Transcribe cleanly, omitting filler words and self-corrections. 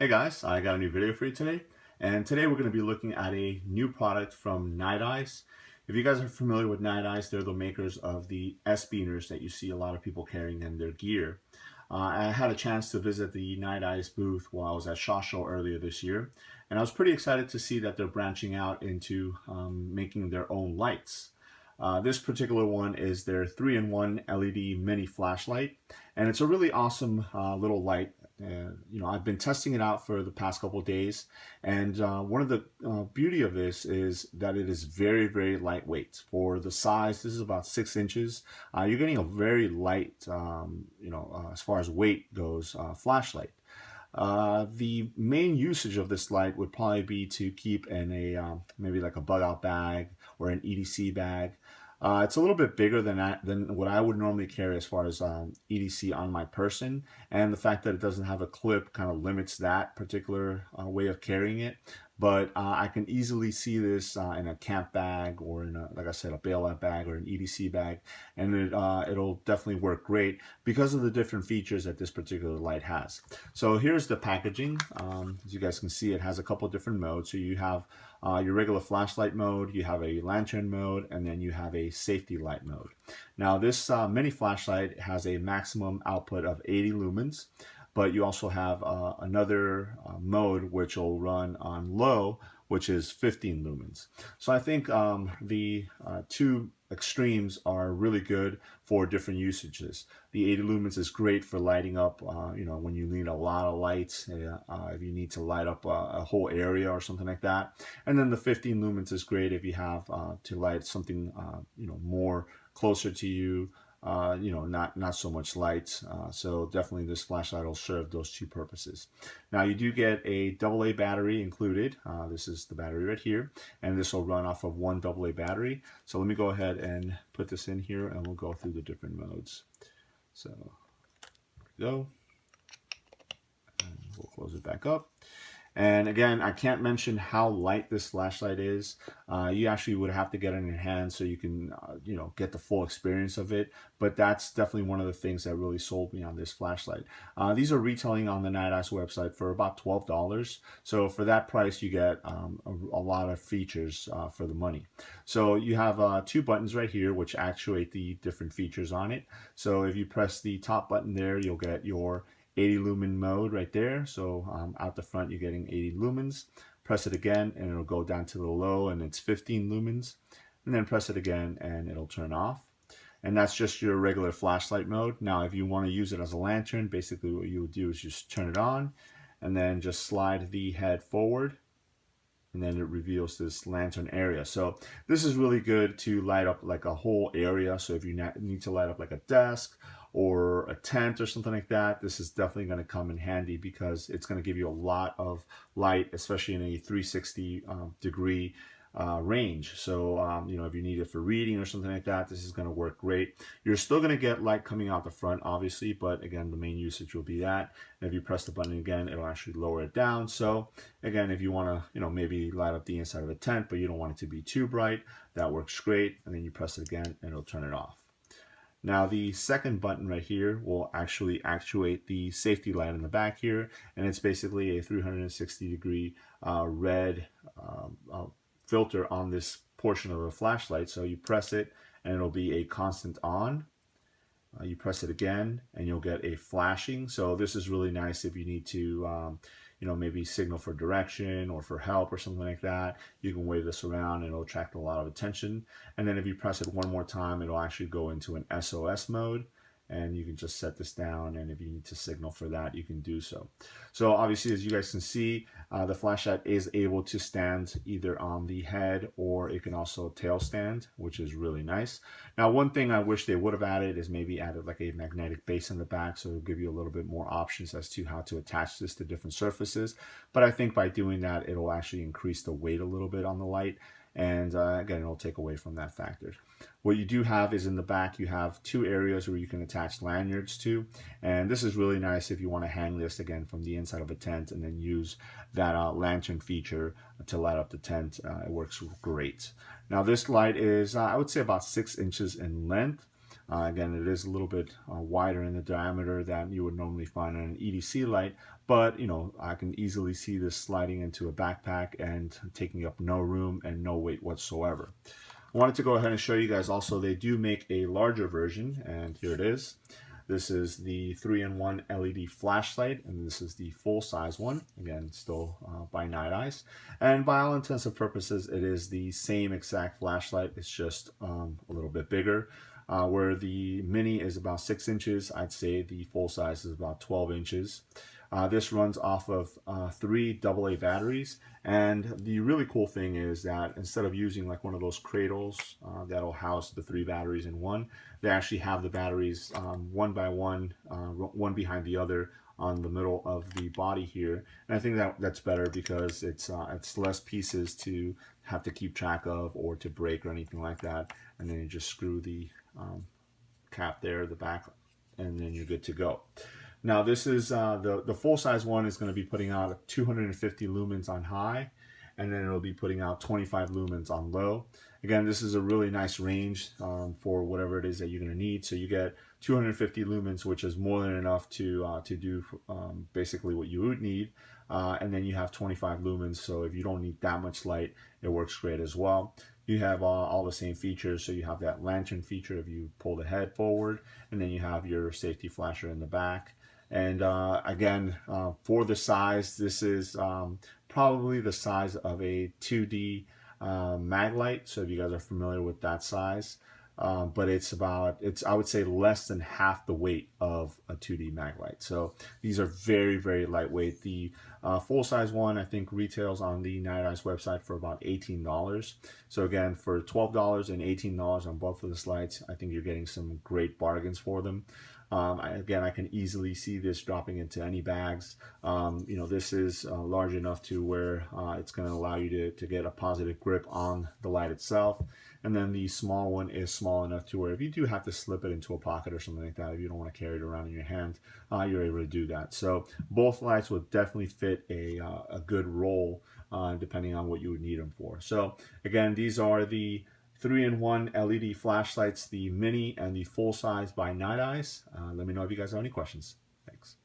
Hey guys, I got a new video for you today, and today we're going to be looking at a new product from Nite Ize. If you guys are familiar with Nite Ize, they're the makers of the S-beaners that you see a lot of people carrying in their gear. I had a chance to visit the Nite Ize booth while I was at SHOT Show earlier this year, and I was pretty excited to see that they're branching out into making their own lights. This particular one is their 3-in-1 LED mini flashlight, and it's a really awesome little light. I've been testing it out for the past couple of days, and one of the beauty of this is that it is very, very lightweight for the size. This is about 6 inches. You're getting a very light, as far as weight goes, flashlight. The main usage of this light would probably be to keep in a maybe like a bug out bag or an EDC bag. It's a little bit bigger than what I would normally carry as far as EDC on my person, and the fact that it doesn't have a clip kind of limits that particular way of carrying it. But I can easily see this in a camp bag or in like I said, a bailout bag or an EDC bag, and it'll definitely work great because of the different features that this particular light has. So here's the packaging. As you guys can see, it has a couple different modes. So you have your regular flashlight mode, you have a lantern mode, and then you have a safety light mode. Now this mini flashlight has a maximum output of 80 lumens, but you also have another mode which will run on low, which is 15 lumens. So I think the two extremes are really good for different usages. The 80 lumens is great for lighting up, when you need a lot of lights, if you need to light up a whole area or something like that. And then the 15 lumens is great if you have to light something, more closer to you, not so much light. So definitely this flashlight will serve those two purposes. Now you do get a AA battery included. This is the battery right here, and this will run off of one AA battery. So let me go ahead and put this in here, and we'll go through the different modes. So go, and we'll close it back up. And again, I can't mention how light this flashlight is. You actually would have to get it in your hand so you can, get the full experience of it. But that's definitely one of the things that really sold me on this flashlight. These are retailing on the Nite Ize website for about $12. So for that price, you get a lot of features for the money. So you have two buttons right here, which actuate the different features on it. So if you press the top button there, you'll get your 80 lumen mode right there. So out the front you're getting 80 lumens. Press it again and it'll go down to the low and it's 15 lumens. And then press it again and it'll turn off. And that's just your regular flashlight mode. Now if you want to use it as a lantern, basically what you would do is just turn it on and then just slide the head forward, and then it reveals this lantern area. So this is really good to light up like a whole area. So if you need to light up like a desk or a tent or something like that, this is definitely going to come in handy because it's going to give you a lot of light, especially in a 360 degree range. So, if you need it for reading or something like that, this is going to work great. You're still going to get light coming out the front, obviously, but again, the main usage will be that. And if you press the button again, it'll actually lower it down. So again, if you want to, maybe light up the inside of a tent, but you don't want it to be too bright, that works great. And then you press it again and it'll turn it off. Now the second button right here will actually actuate the safety light in the back here, and it's basically a 360 degree red filter on this portion of the flashlight. So you press it and it'll be a constant on. You press it again and you'll get a flashing. So this is really nice if you need to maybe signal for direction or for help or something like that. You can wave this around and it'll attract a lot of attention. And then if you press it one more time, it'll actually go into an SOS mode. And you can just set this down, and if you need to signal for that, you can do so. So obviously, as you guys can see, the flashlight is able to stand either on the head or it can also tail stand, which is really nice. Now, one thing I wish they would have added is maybe added like a magnetic base in the back, so it'll give you a little bit more options as to how to attach this to different surfaces. But I think by doing that, it'll actually increase the weight a little bit on the light. And again, it'll take away from that factor. What you do have is in the back, you have two areas where you can attach lanyards to. And this is really nice if you want to hang this again from the inside of a tent and then use that lantern feature to light up the tent. It works great. Now this light is, I would say about 6 inches in length. Again, it is a little bit wider in the diameter than you would normally find on an EDC light, but you know, I can easily see this sliding into a backpack and taking up no room and no weight whatsoever. I wanted to go ahead and show you guys also, they do make a larger version, and here it is. This is the 3-in-1 LED flashlight, and this is the full-size one. Again, still by Nite Ize. And by all intents and purposes, it is the same exact flashlight. It's just a little bit bigger. Where the mini is about 6 inches, I'd say the full size is about 12 inches. This runs off of 3 AA batteries, and the really cool thing is that instead of using like one of those cradles that'll house the 3 batteries in one, they actually have the batteries one by one, one behind the other on the middle of the body here. And I think that's better because it's less pieces to have to keep track of or to break or anything like that. And then you just screw the cap there, the back, and then you're good to go. Now this is the full-size one is going to be putting out 250 lumens on high, and then it'll be putting out 25 lumens on low. Again, this is a really nice range for whatever it is that you're going to need. So you get 250 lumens, which is more than enough to do basically what you would need. And then you have 25 lumens, so if you don't need that much light, it works great as well. You have all the same features, so you have that lantern feature if you pull the head forward, and then you have your safety flasher in the back. And again, for the size, this is probably the size of a 2D mag light. So if you guys are familiar with that size, but I would say less than half the weight of a 2D mag light. So these are very, very lightweight. The full-size one, I think, retails on the Nite Ize website for about $18. So again, for $12 and $18 on both of the lights, I think you're getting some great bargains for them. Again, I can easily see this dropping into any bags. You know, this is large enough to where it's going to allow you to get a positive grip on the light itself. And then the small one is small enough to where if you do have to slip it into a pocket or something like that, if you don't want to carry it around in your hand, you're able to do that. So both lights will definitely fit a good role depending on what you would need them for. So again, these are the 3-in-1 LED flashlights, the mini and the full size by Nite Ize. Let me know if you guys have any questions. Thanks.